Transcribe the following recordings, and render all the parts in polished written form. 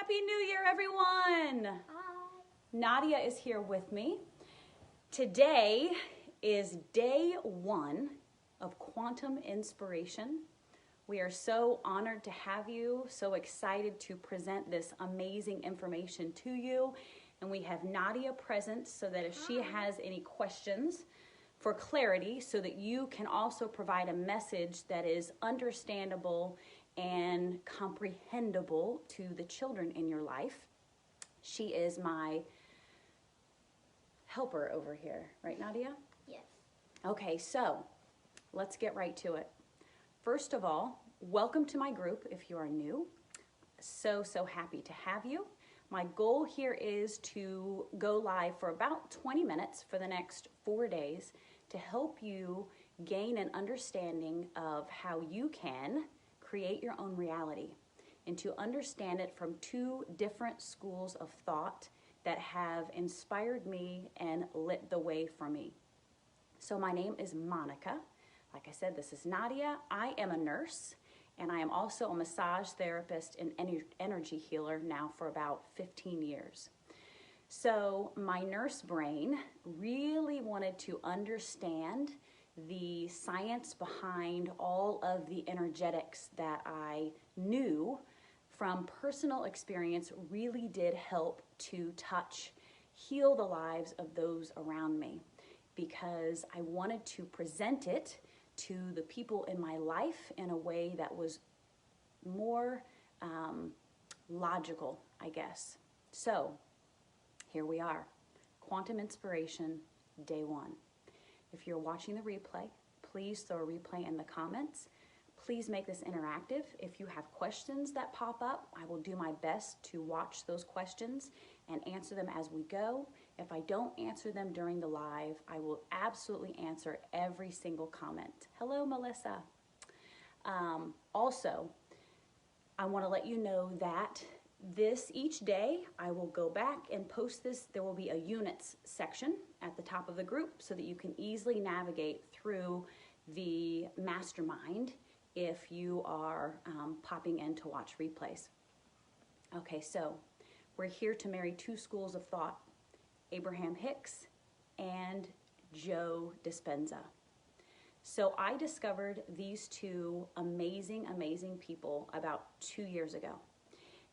Happy New Year, everyone! Hi. Nadia is here with me. Today is day one of Quantum Inspiration. We are so honored to have you, so excited to present this amazing information to you. And we have Nadia present so that if she has any questions for clarity, so that you can also provide a message that is understandable and comprehensible to the children in your life. She is my helper over here, right, Nadia? Yes. Okay, so let's get right to it. First of all, welcome to my group if you are new. So happy to have you. My goal here is to go live for about 20 minutes for the next 4 days to help you gain an understanding of how you can create your own reality and to understand it from two different schools of thought that have inspired me and lit the way for me. So my name is Monica. Like I said, this is Nadia. I am a nurse, and I am also a massage therapist and energy healer now for about 15 years. So my nurse brain really wanted to understand the science behind all of the energetics that I knew from personal experience really did help to touch, heal the lives of those around me, because I wanted to present it to the people in my life in a way that was more logical, I guess. So here we are, Quantum Inspiration, day one. If you're watching the replay, please throw a replay in the comments. Please make this interactive. If you have questions that pop up, I will do my best to watch those questions and answer them as we go. If I don't answer them during the live, I will absolutely answer every single comment. Hello, Melissa. Also, I want to let you know that each day I will go back and post this. There will be a units section at the top of the group so that you can easily navigate through the mastermind if you are popping in to watch replays. Okay, so we're here to marry two schools of thought, Abraham Hicks and Joe Dispenza. So I discovered these two amazing people about 2 years ago.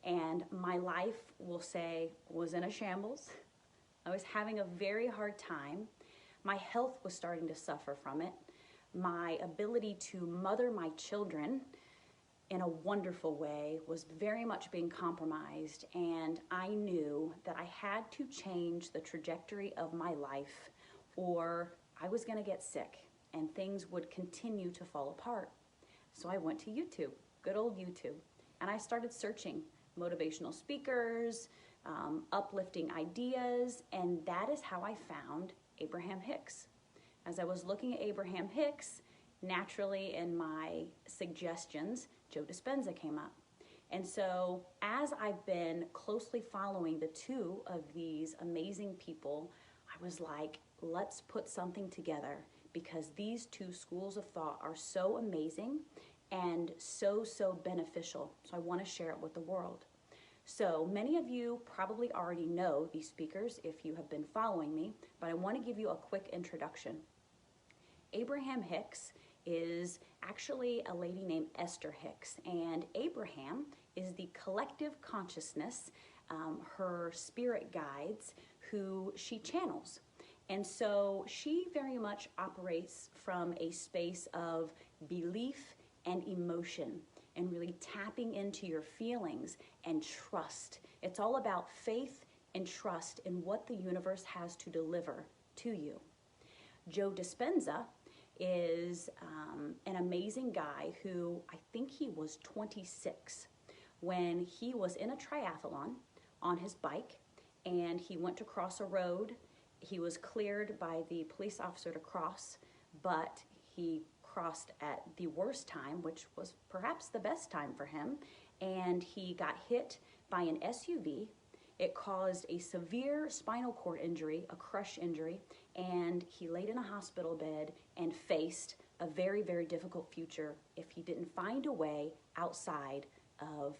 And my life, we'll say, was in a shambles. I was having a very hard time. My health was starting to suffer from it. My ability to mother my children in a wonderful way was very much being compromised. And I knew that I had to change the trajectory of my life or I was going to get sick and things would continue to fall apart. So I went to YouTube, good old YouTube, and I started searching motivational speakers, uplifting ideas, and that is how I found Abraham Hicks. As I was looking at Abraham Hicks, naturally in my suggestions, Joe Dispenza came up. And so as I've been closely following the two of these amazing people, I was like, let's put something together because these two schools of thought are so amazing and so beneficial. So I want to share it with the world. So many of you probably already know these speakers if you have been following me, but I want to give you a quick introduction. Abraham Hicks is actually a lady named Esther Hicks, and Abraham is the collective consciousness, her spirit guides who she channels. And so she very much operates from a space of belief and emotion and really tapping into your feelings and trust. It's all about faith and trust in what the universe has to deliver to you. Joe Dispenza is an amazing guy who I think he was 26 when he was in a triathlon on his bike and he went to cross a road. He was cleared by the police officer to cross, but he crossed at the worst time, which was perhaps the best time for him, and he got hit by an SUV. It caused a severe spinal cord injury, a crush injury, and he laid in a hospital bed and faced a very difficult future if he didn't find a way outside of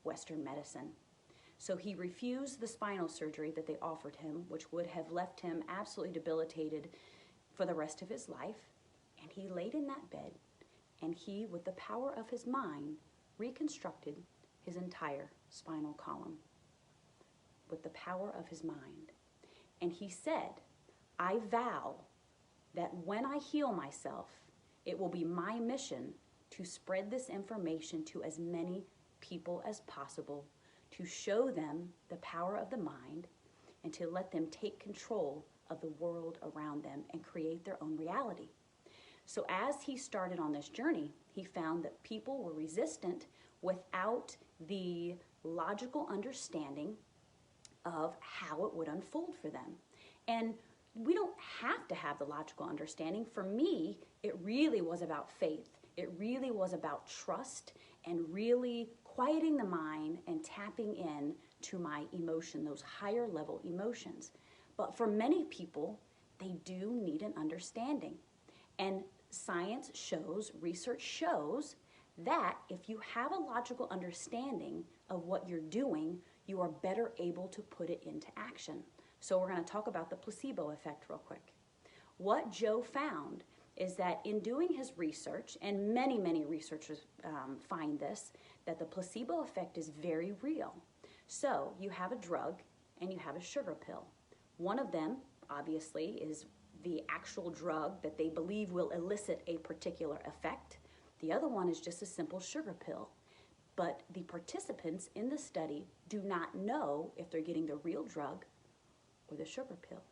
Western medicine. So he refused the spinal surgery that they offered him, which would have left him absolutely debilitated for the rest of his life. And he laid in that bed, and he, with the power of his mind, reconstructed his entire spinal column with the power of his mind. And he said, I vow that when I heal myself, it will be my mission to spread this information to as many people as possible, to show them the power of the mind, and to let them take control of the world around them and create their own reality. So as he started on this journey, he found that people were resistant without the logical understanding of how it would unfold for them. And we don't have to have the logical understanding. For me, it really was about faith. It really was about trust and really quieting the mind and tapping in to my emotion, those higher level emotions. But for many people, they do need an understanding. And science shows, research shows, that if you have a logical understanding of what you're doing, you are better able to put it into action. So we're going to talk about the placebo effect real quick. What Joe found is that in doing his research, and many researchers find this, that the placebo effect is very real. So you have a drug and you have a sugar pill. One of them, obviously, is the actual drug that they believe will elicit a particular effect. The other one is just a simple sugar pill. But the participants in the study do not know if they're getting the real drug or the sugar pill.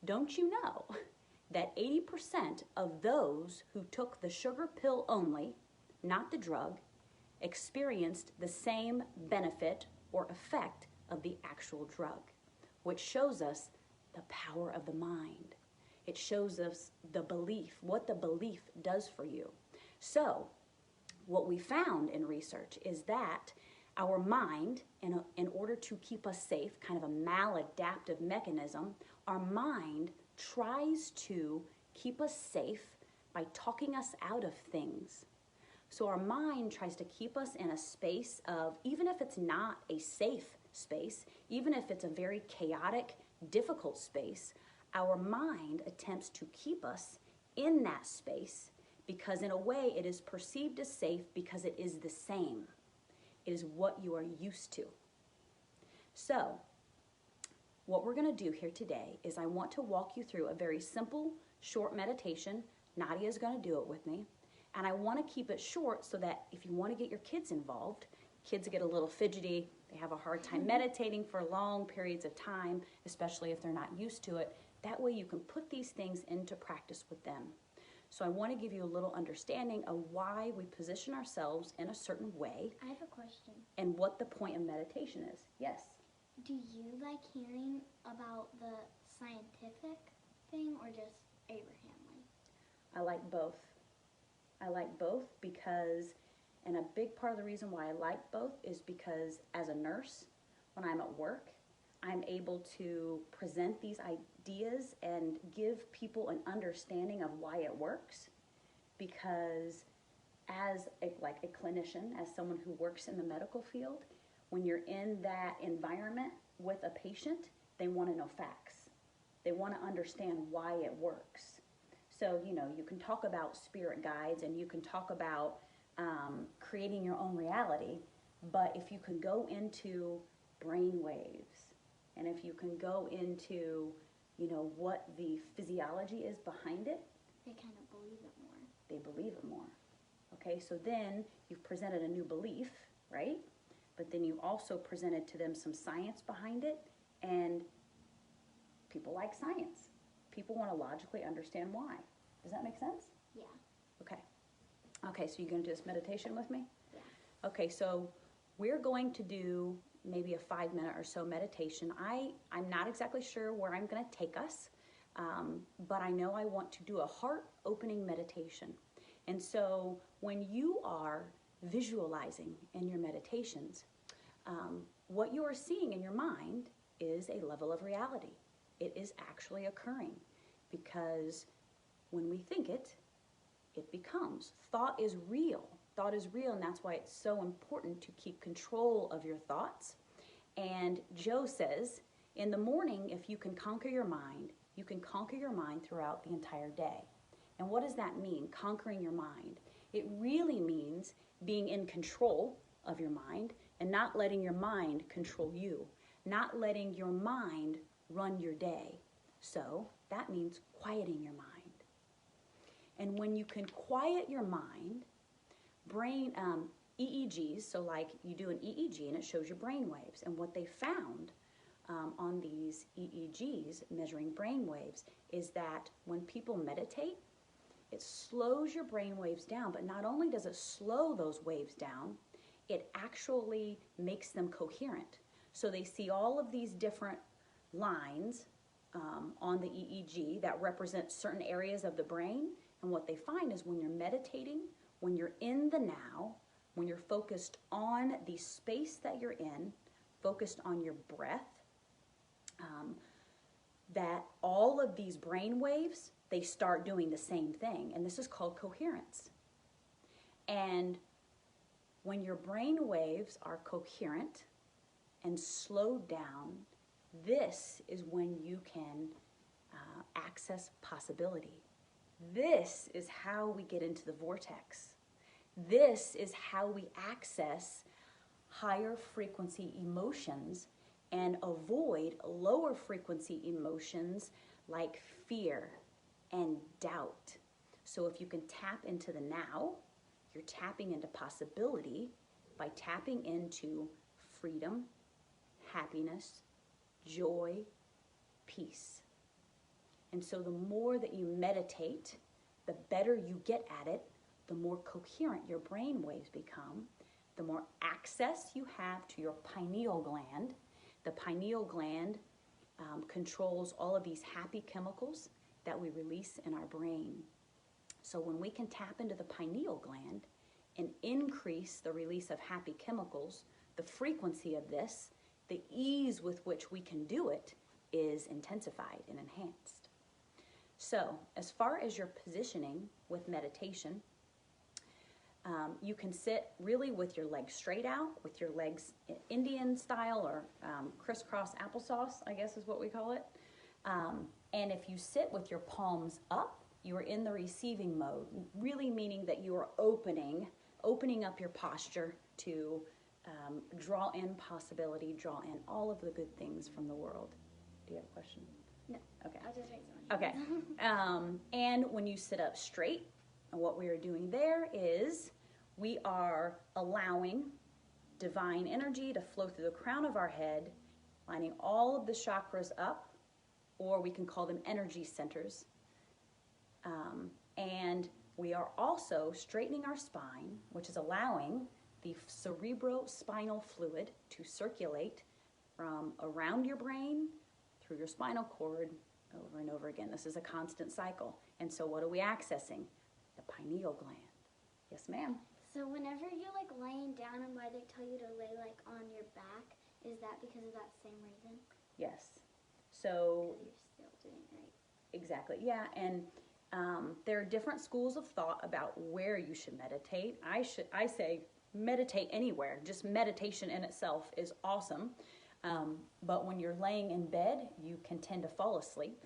Don't you know that 80% of those who took the sugar pill only, not the drug, experienced the same benefit or effect of the actual drug, which shows us the power of the mind. It shows us the belief, what the belief does for you. So, what we found in research is that our mind, in order to keep us safe, kind of a maladaptive mechanism, our mind tries to keep us safe by talking us out of things. So our mind tries to keep us in a space of, even if it's not a safe space, even if it's a very chaotic, difficult space, our mind attempts to keep us in that space because in a way it is perceived as safe because it is the same. It is what you are used to. So, what we're going to do here today is I want to walk you through a very simple, short meditation. Nadia is going to do it with me. And I want to keep it short so that if you want to get your kids involved, kids get a little fidgety, they have a hard time meditating for long periods of time, especially if they're not used to it. That way you can put these things into practice with them. So I want to give you a little understanding of why we position ourselves in a certain way. I have a question. And what the point of meditation is. Yes? Do you like hearing about the scientific thing or just Abraham Lincoln? I like both. I like both because, and a big part of the reason why I like both is because as a nurse, when I'm at work, I'm able to present these ideas and give people an understanding of why it works. Because as a clinician, as someone who works in the medical field, when you're in that environment with a patient, they want to know facts. They want to understand why it works. So, you can talk about spirit guides and you can talk about creating your own reality, but if you can go into brain waves, and if you can go into, what the physiology is behind it, They kind of believe it more. they believe it more. Okay, so then you've presented a new belief, right? But then you also presented to them some science behind it, and people like science. People want to logically understand why. Does that make sense? Yeah. Okay. Okay, so you're going to do this meditation with me? Yeah. Okay, so we're going to do maybe a 5-minute or so meditation. I'm not exactly sure where I'm going to take us, but I know I want to do a heart-opening meditation. And so when you are visualizing in your meditations, what you are seeing in your mind is a level of reality. It is actually occurring because when we think it, it becomes. Thought is real. Thought is real, and that's why it's so important to keep control of your thoughts And Joe says, in the morning, if you can conquer your mind, you can conquer your mind throughout the entire day. And what does that mean, conquering your mind? It really means being in control of your mind and not letting your mind control you, not letting your mind run your day. So that means quieting your mind. And when you can quiet your mind, brain EEGs, so like you do an EEG and it shows your brain waves. And what they found on these EEGs measuring brain waves is that when people meditate, it slows your brain waves down. But not only does it slow those waves down, it actually makes them coherent. So they see all of these different lines on the EEG that represent certain areas of the brain. And what they find is when you're meditating, when you're in the now, when you're focused on the space that you're in, focused on your breath, that all of these brain waves, they start doing the same thing. And this is called coherence. And when your brain waves are coherent and slowed down, this is when you can access possibility. This is how we get into the vortex. This is how we access higher frequency emotions and avoid lower frequency emotions like fear and doubt. So if you can tap into the now, you're tapping into possibility by tapping into freedom, happiness, joy, peace. And so the more that you meditate, the better you get at it, the more coherent your brain waves become, the more access you have to your pineal gland. The pineal gland controls all of these happy chemicals that we release in our brain. So when we can tap into the pineal gland and increase the release of happy chemicals, the frequency of this, the ease with which we can do it is intensified and enhanced. So as far as your positioning with meditation, you can sit really with your legs straight out, with your legs Indian style or crisscross applesauce, I guess is what we call it. And if you sit with your palms up, you are in the receiving mode, really meaning that you are opening up your posture to draw in possibility, draw in all of the good things from the world. Do you have a question? No. Okay. I'll just raise my hand. Okay. And when you sit up straight, what we are doing there is we are allowing divine energy to flow through the crown of our head, lining all of the chakras up, or we can call them energy centers. And we are also straightening our spine, which is allowing the cerebrospinal fluid to circulate from around your brain through your spinal cord over and over again. This is a constant cycle. And so what are we accessing? The pineal gland. Yes, ma'am. So whenever you're like laying down and why they tell you to lay like on your back, is that because of that same reason? Yes. So Because you're still doing it right. exactly, yeah. And there are different schools of thought about where you should meditate. I say meditate anywhere. Just meditation in itself is awesome. But when you're laying in bed, you can tend to fall asleep,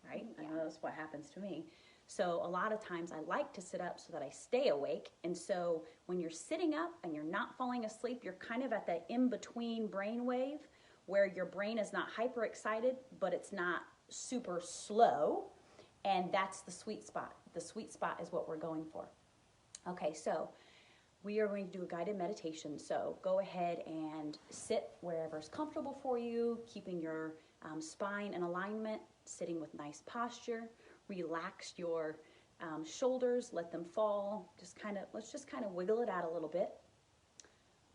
right? Yeah. I know that's what happens to me. So a lot of times I like to sit up so that I stay awake. And so when you're sitting up and you're not falling asleep, you're kind of at that in-between brain wave where your brain is not hyper excited, but it's not super slow. And that's the sweet spot. The sweet spot is what we're going for. Okay, so we are going to do a guided meditation. So go ahead and sit wherever is comfortable for you, keeping your spine in alignment, sitting with nice posture. Relax your shoulders, let them fall. Let's just kind of wiggle it out a little bit.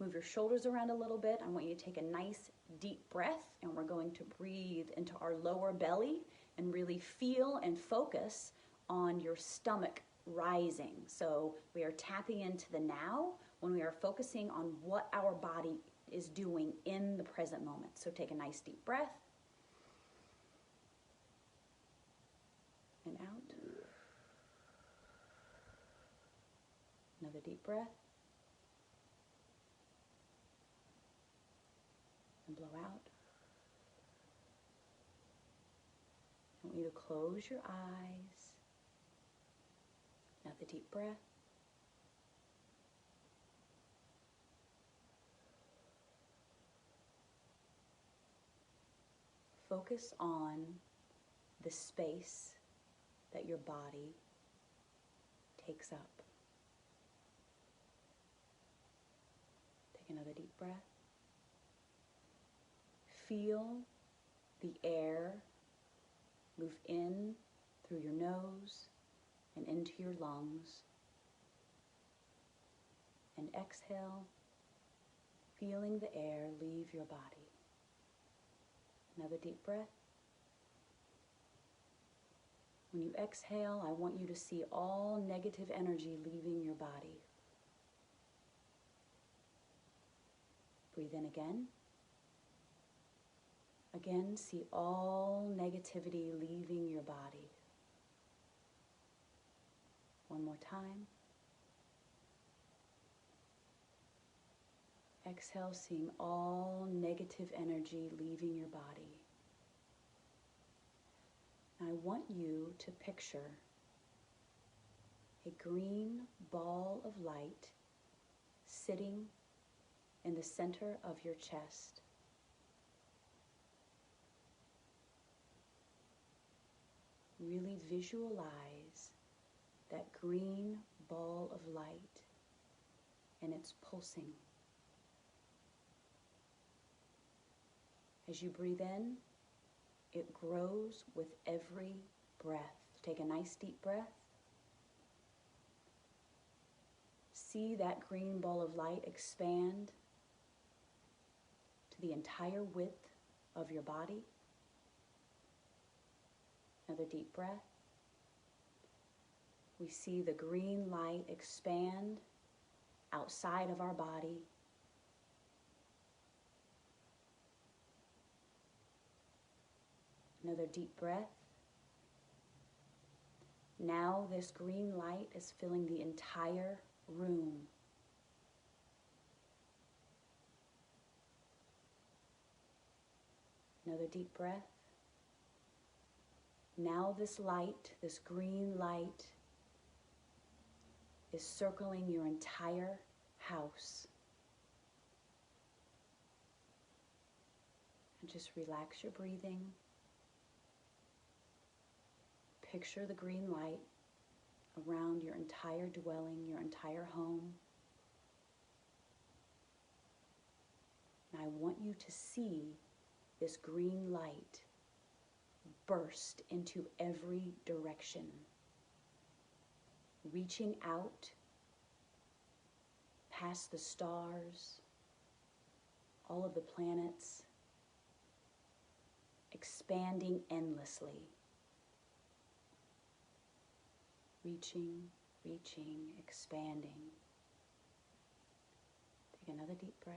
Move your shoulders around a little bit. I want you to take a nice deep breath, and we're going to breathe into our lower belly and really feel and focus on your stomach rising. So we are tapping into the now when we are focusing on what our body is doing in the present moment. So take a nice deep breath. And out. Another deep breath. and blow out. I want you to close your eyes. Another deep breath. Focus on the space that your body takes up. Take another deep breath. Feel the air move in through your nose and into your lungs. And exhale, feeling the air leave your body. Another deep breath. When you exhale, I want you to see all negative energy leaving your body. Breathe in again. Again, see all negativity leaving your body. One more time. Exhale, seeing all negative energy leaving your body. Now I want you to picture a green ball of light sitting in the center of your chest. Really visualize that green ball of light, and it's pulsing. As you breathe in, it grows with every breath. Take a nice deep breath. See that green ball of light expand to the entire width of your body. Another deep breath. We see the green light expand outside of our body. Another deep breath. Now this green light is filling the entire room. Another deep breath. Now this light, this green light, is circling your entire house. And just relax your breathing. Picture the green light around your entire dwelling, your entire home. And I want you to see this green light burst into every direction, reaching out past the stars, all of the planets, expanding endlessly. Reaching, reaching, expanding. Take another deep breath.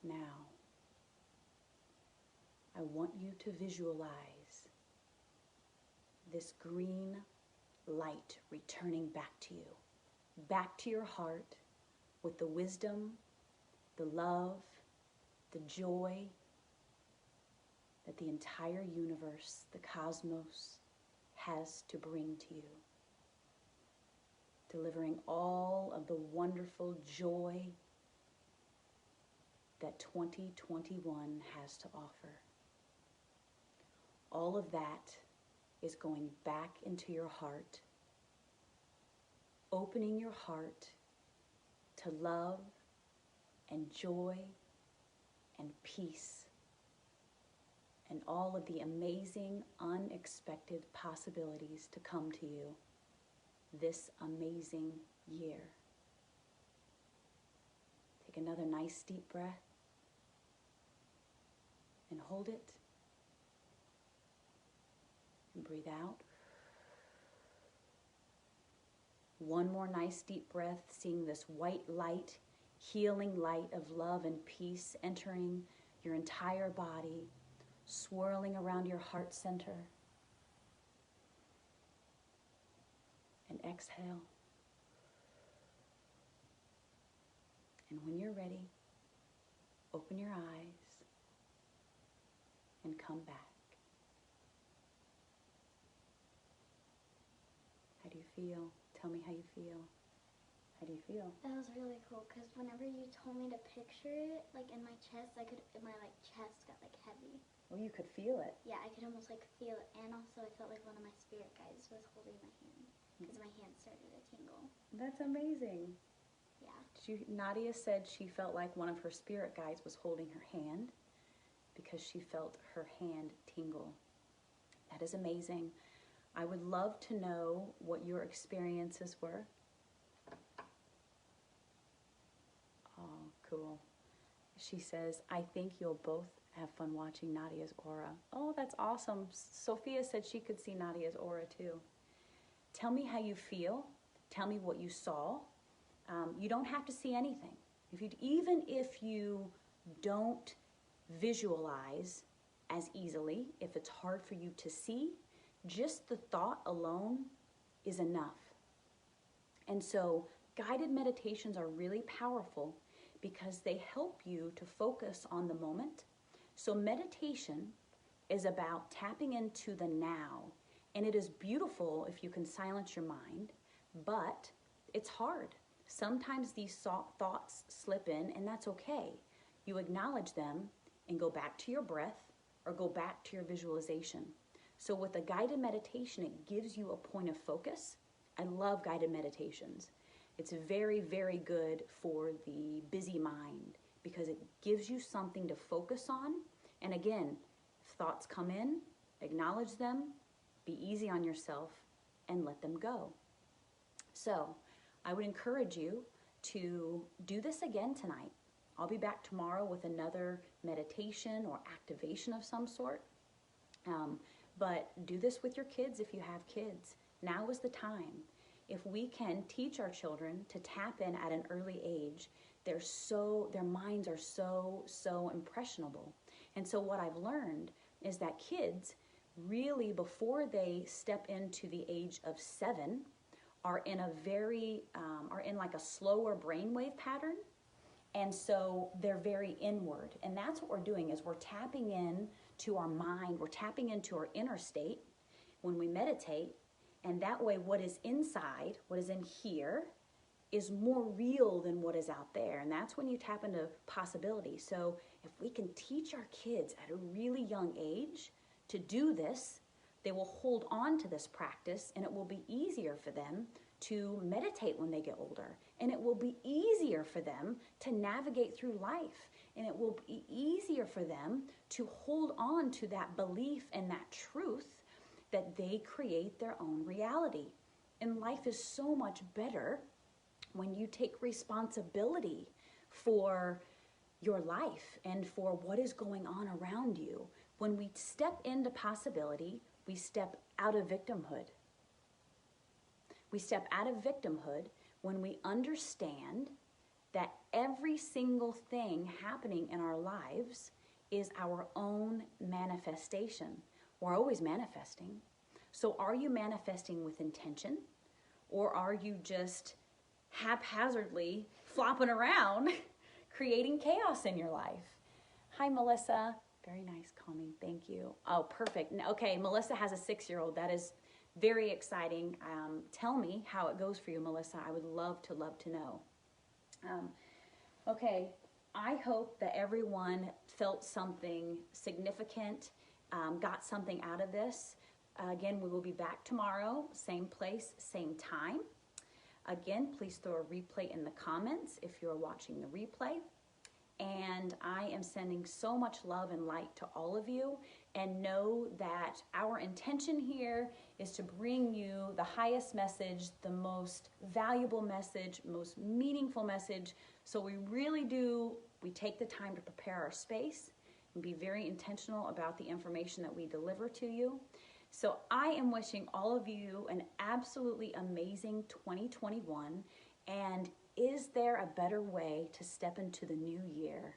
Now, I want you to visualize this green light returning back to you. Back to your heart with the wisdom, the love, the joy that the entire universe, the cosmos, has to bring to you. Delivering all of the wonderful joy that 2021 has to offer. All of that is going back into your heart, opening your heart to love and joy and peace and all of the amazing, unexpected possibilities to come to you this amazing year. Take another nice deep breath and hold it and breathe out. One more nice deep breath, seeing this white light, healing light of love and peace entering your entire body, swirling around your heart center. And exhale. And when you're ready, open your eyes and come back. How do you feel? Tell me how you feel. How do you feel? That was really cool because whenever you told me to picture it, like in my chest, my chest got like heavy. Oh, you could feel it. Yeah, I could almost like feel it, and also I felt like one of my spirit guides was holding my hand because my hand started to tingle. That's amazing. Yeah. Nadia said she felt like one of her spirit guides was holding her hand because she felt her hand tingle. That is amazing. I would love to know what your experiences were. Oh, cool. She says, I think you'll both have fun watching Nadia's aura. Oh, that's awesome. Sophia said she could see Nadia's aura too. Tell me how you feel. Tell me what you saw. You don't have to see anything. Even if you don't visualize as easily, if it's hard for you to see, just the thought alone is enough. And so guided meditations are really powerful because they help you to focus on the moment. So meditation is about tapping into the now. And it is beautiful if you can silence your mind, but it's hard. Sometimes these thoughts slip in, and that's okay. You acknowledge them and go back to your breath or go back to your visualization. So with a guided meditation, it gives you a point of focus. I love guided meditations. It's very, very good for the busy mind because it gives you something to focus on. And again, if thoughts come in, acknowledge them, be easy on yourself, and let them go. So I would encourage you to do this again tonight. I'll be back tomorrow with another meditation or activation of some sort. But do this with your kids if you have kids. Now is the time. If we can teach our children to tap in at an early age, their minds are so impressionable. And so what I've learned is that kids really, before they step into the age of 7, are in like a slower brainwave pattern. And so they're very inward. And that's what we're doing is we're tapping in to our mind. We're tapping into our inner state when we meditate. And that way what is inside, what is in here, is more real than what is out there. And that's when you tap into possibility. So if we can teach our kids at a really young age to do this, they will hold on to this practice, and it will be easier for them to meditate when they get older. And it will be easier for them to navigate through life. And it will be easier for them to hold on to that belief and that truth that they create their own reality. And life is so much better when you take responsibility for your life and for what is going on around you. When we step into possibility, we step out of victimhood. We step out of victimhood when we understand that every single thing happening in our lives is our own manifestation. We're always manifesting. So are you manifesting with intention, or are you just haphazardly flopping around creating chaos in your life? Hi, Melissa. Very nice, calming. Thank you. Oh, perfect. Okay, Melissa has a 6-year-old. That is very exciting. Tell me how it goes for you, Melissa. I would love to know. Okay, I hope that everyone felt something significant, got something out of this. Again, we will be back tomorrow, same place, same time. Again, please throw a replay in the comments if you're watching the replay. And I am sending so much love and light to all of you, and know that our intention here is to bring you the highest message, the most valuable message, most meaningful message. So we take the time to prepare our space and be very intentional about the information that we deliver to you. So I am wishing all of you an absolutely amazing 2021. And is there a better way to step into the new year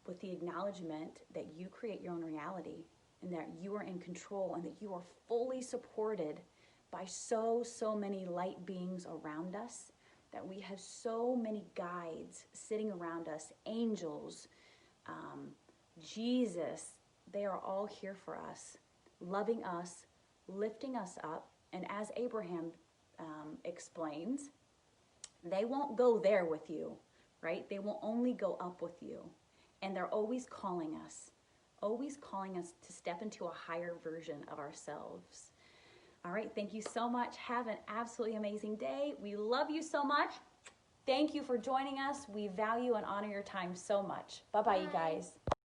with the acknowledgement that you create your own reality and that you are in control and that you are fully supported by so many light beings around us, that we have so many guides sitting around us, angels, Jesus, they are all here for us, loving us, lifting us up. And as Abraham explains, they won't go there with you, right? They will only go up with you. And they're always calling us to step into a higher version of ourselves. All right, thank you so much. Have an absolutely amazing day. We love you so much. Thank you for joining us. We value and honor your time so much. Bye-bye, you guys.